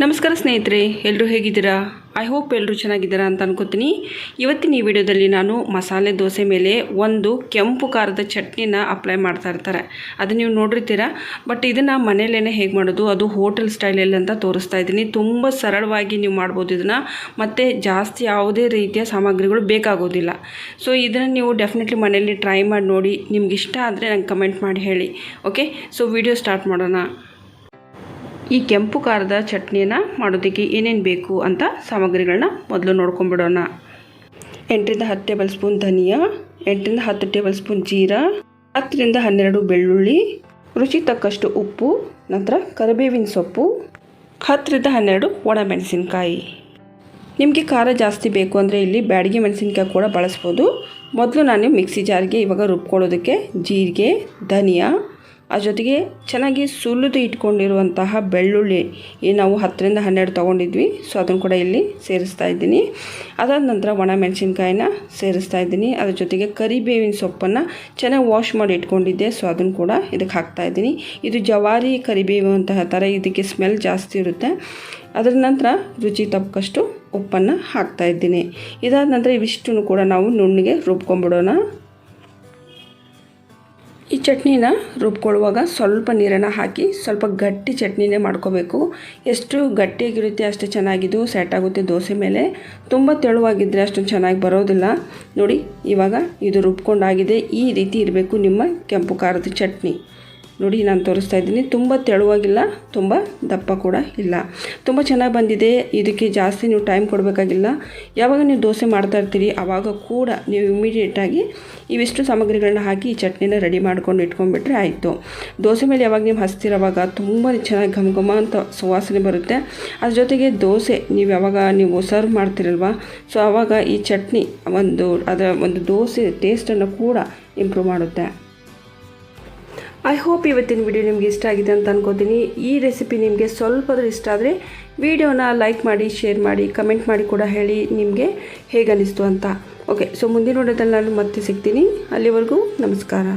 ನಮಸ್ಕಾರ ಸ್ನೇಹಿತರೆ, ಎಲ್ಲರೂ ಹೇಗಿದ್ದೀರಾ? ಐ ಹೋಪ್ ಎಲ್ಲರೂ ಚೆನ್ನಾಗಿದ್ದೀರಾ ಅಂತ ಅನ್ಕೋತೀನಿ. ಇವತ್ತಿನ ಈ ವಿಡಿಯೋದಲ್ಲಿ ನಾನು ಮಸಾಲೆ ದೋಸೆ ಮೇಲೆ ಒಂದು ಕೆಂಪು ಖಾರದ ಚಟ್ನಿನ ಅಪ್ಲೈ ಮಾಡ್ತಾ ಇರ್ತಾರೆ. ಅದು ನೀವು ನೋಡಿರ್ತೀರಾ. ಬಟ್ ಇದನ್ನು ಮನೆಯಲ್ಲೇ ಹೇಗೆ ಮಾಡೋದು, ಅದು ಹೋಟೆಲ್ ಸ್ಟೈಲಲ್ಲಿ ಅಂತ ತೋರಿಸ್ತಾ ಇದ್ದೀನಿ. ತುಂಬ ಸರಳವಾಗಿ ನೀವು ಮಾಡ್ಬೋದು ಇದನ್ನು, ಮತ್ತು ಜಾಸ್ತಿ ಯಾವುದೇ ರೀತಿಯ ಸಾಮಗ್ರಿಗಳು ಬೇಕಾಗೋದಿಲ್ಲ. ಸೊ ಇದನ್ನು ನೀವು ಡೆಫಿನೆಟ್ಲಿ ಮನೆಯಲ್ಲಿ ಟ್ರೈ ಮಾಡಿ ನೋಡಿ. ನಿಮ್ಗೆ ಇಷ್ಟ ಆದರೆ ನಂಗೆ ಕಮೆಂಟ್ ಮಾಡಿ ಹೇಳಿ. ಓಕೆ, ಸೊ ವಿಡಿಯೋ ಸ್ಟಾರ್ಟ್ ಮಾಡೋಣ. ಈ ಕೆಂಪು ಖಾರದ ಚಟ್ನಿಯನ್ನು ಮಾಡೋದಕ್ಕೆ ಏನೇನು ಬೇಕು ಅಂತ ಸಾಮಗ್ರಿಗಳನ್ನ ಮೊದಲು ನೋಡ್ಕೊಂಬಿಡೋಣ. 8-10 ಟೇಬಲ್ ಸ್ಪೂನ್ ಧನಿಯಾ, 8-10 ಟೇಬಲ್ ಸ್ಪೂನ್ ಜೀರಾ, 10-12 ಬೆಳ್ಳುಳ್ಳಿ, ರುಚಿ ತಕ್ಕಷ್ಟು ಉಪ್ಪು, ನಂತರ ಕರಿಬೇವಿನ ಸೊಪ್ಪು, 10-12 ಒಣಮೆಣಸಿನ್ಕಾಯಿ. ನಿಮಗೆ ಖಾರ ಜಾಸ್ತಿ ಬೇಕು ಅಂದರೆ ಇಲ್ಲಿ ಬ್ಯಾಡಗಿ ಮೆಣಸಿನ್ಕಾಯಿ ಕೂಡ ಬಳಸ್ಬೋದು. ಮೊದಲು ನಾನು ಮಿಕ್ಸಿ ಜಾರ್ಗೆ ಇವಾಗ ರುಬ್ಕೊಳ್ಳೋದಕ್ಕೆ ಜೀರಿಗೆ, ಧನಿಯಾ, ಆ ಜೊತೆಗೆ ಚೆನ್ನಾಗಿ ಸುಲಿದು ಇಟ್ಕೊಂಡಿರುವಂತಹ ಬೆಳ್ಳುಳ್ಳಿ ನಾವು 10-12 ತೊಗೊಂಡಿದ್ವಿ. ಸೊ ಅದನ್ನು ಕೂಡ ಇಲ್ಲಿ ಸೇರಿಸ್ತಾ ಇದ್ದೀನಿ. ಅದಾದ ನಂತರ ಒಣಮೆಣಸಿನ್ಕಾಯಿನ ಸೇರಿಸ್ತಾ ಇದ್ದೀನಿ. ಅದ್ರ ಜೊತೆಗೆ ಕರಿಬೇವಿನ ಸೊಪ್ಪನ್ನು ಚೆನ್ನಾಗಿ ವಾಶ್ ಮಾಡಿ ಇಟ್ಕೊಂಡಿದ್ದೆ. ಸೊ ಅದನ್ನು ಕೂಡ ಇದಕ್ಕೆ ಹಾಕ್ತಾ ಇದ್ದೀನಿ. ಇದು ಜವಾರಿ ಕರಿಬೇವು ಅಂತ ಹೇಳ್ತಾರೆ, ಇದಕ್ಕೆ ಸ್ಮೆಲ್ ಜಾಸ್ತಿ ಇರುತ್ತೆ. ಅದರ ನಂತರ ರುಚಿ ತಕ್ಕಷ್ಟು ಉಪ್ಪನ್ನು ಹಾಕ್ತಾ ಇದ್ದೀನಿ. ಇದಾದ ನಂತರ ಇವಿಷ್ಟನ್ನು ಕೂಡ ನಾವು ನುಣ್ಣಗೆ ರುಬ್ಕೊಂಡ್ಬಿಡೋಣ. ಈ ಚಟ್ನಿನ ರುಬ್ಕೊಳ್ಳುವಾಗ ಸ್ವಲ್ಪ ನೀರನ್ನು ಹಾಕಿ ಸ್ವಲ್ಪ ಗಟ್ಟಿ ಚಟ್ನಿನೇ ಮಾಡ್ಕೋಬೇಕು. ಎಷ್ಟು ಗಟ್ಟಿಯಾಗಿರುತ್ತೆ ಅಷ್ಟು ಚೆನ್ನಾಗಿದ್ದು ಸೆಟ್ ಆಗುತ್ತೆ ದೋಸೆ ಮೇಲೆ. ತುಂಬ ತೆಳುವಾಗಿದ್ದರೆ ಅಷ್ಟೊಂದು ಚೆನ್ನಾಗಿ ಬರೋದಿಲ್ಲ. ನೋಡಿ, ಇವಾಗ ಇದು ರುಬ್ಕೊಂಡಾಗಿದೆ. ಈ ರೀತಿ ಇರಬೇಕು ನಿಮ್ಮ ಕೆಂಪು ಖಾರದ ಚಟ್ನಿ. ನೋಡಿ, ನಾನು ತೋರಿಸ್ತಾ ಇದ್ದೀನಿ. ತುಂಬ ತೆಳುವಾಗಿಲ್ಲ, ತುಂಬ ದಪ್ಪ ಕೂಡ ಇಲ್ಲ, ತುಂಬ ಚೆನ್ನಾಗಿ ಬಂದಿದೆ. ಇದಕ್ಕೆ ಜಾಸ್ತಿ ನೀವು ಟೈಮ್ ಕೊಡಬೇಕಾಗಿಲ್ಲ. ಯಾವಾಗ ನೀವು ದೋಸೆ ಮಾಡ್ತಾ ಇರ್ತೀರಿ ಆವಾಗ ಕೂಡ ನೀವು ಇಮಿಡಿಯೇಟಾಗಿ ಇವಿಷ್ಟು ಸಾಮಗ್ರಿಗಳನ್ನ ಹಾಕಿ ಈ ಚಟ್ನಿನ ರೆಡಿ ಮಾಡ್ಕೊಂಡು ಇಟ್ಕೊಂಡ್ಬಿಟ್ರೆ ಆಯಿತು. ದೋಸೆ ಮೇಲೆ ಯಾವಾಗ ನೀವು ಹಚ್ತಿರೋವಾಗ ತುಂಬ ಚೆನ್ನಾಗಿ ಘಮ ಘಮ ಅಂತ ಸುವಾಸನೆ ಬರುತ್ತೆ. ಅದ್ರ ಜೊತೆಗೆ ದೋಸೆ ನೀವು ಸರ್ವ್ ಮಾಡ್ತಿರಲ್ವ, ಸೊ ಆವಾಗ ಈ ಚಟ್ನಿ ಅದರ ಒಂದು ದೋಸೆ ಟೇಸ್ಟನ್ನು ಕೂಡ ಇಂಪ್ರೂವ್ ಮಾಡುತ್ತೆ. ಐ ಹೋಪ್ ಇವತ್ತಿನ ವಿಡಿಯೋ ನಿಮಗೆ ಇಷ್ಟ ಆಗಿದೆ ಅಂತ ಅನ್ಕೋತೀನಿ. ಈ ರೆಸಿಪಿ ನಿಮಗೆ ಸ್ವಲ್ಪಾದ್ರೂ ಇಷ್ಟ ಆದರೆ ವಿಡಿಯೋನ ಲೈಕ್ ಮಾಡಿ, ಶೇರ್ ಮಾಡಿ, ಕಮೆಂಟ್ ಮಾಡಿ ಕೂಡ ಹೇಳಿ ನಿಮಗೆ ಹೇಗೆ ಅನ್ನಿಸ್ತು ಅಂತ. ಓಕೆ, ಸೊ ಮುಂದಿನ ವಿಡಿಯೋದಲ್ಲಿ ನಾನು ಮತ್ತೆ ಸಿಗ್ತೀನಿ. ಅಲ್ಲಿವರೆಗೂ ನಮಸ್ಕಾರ.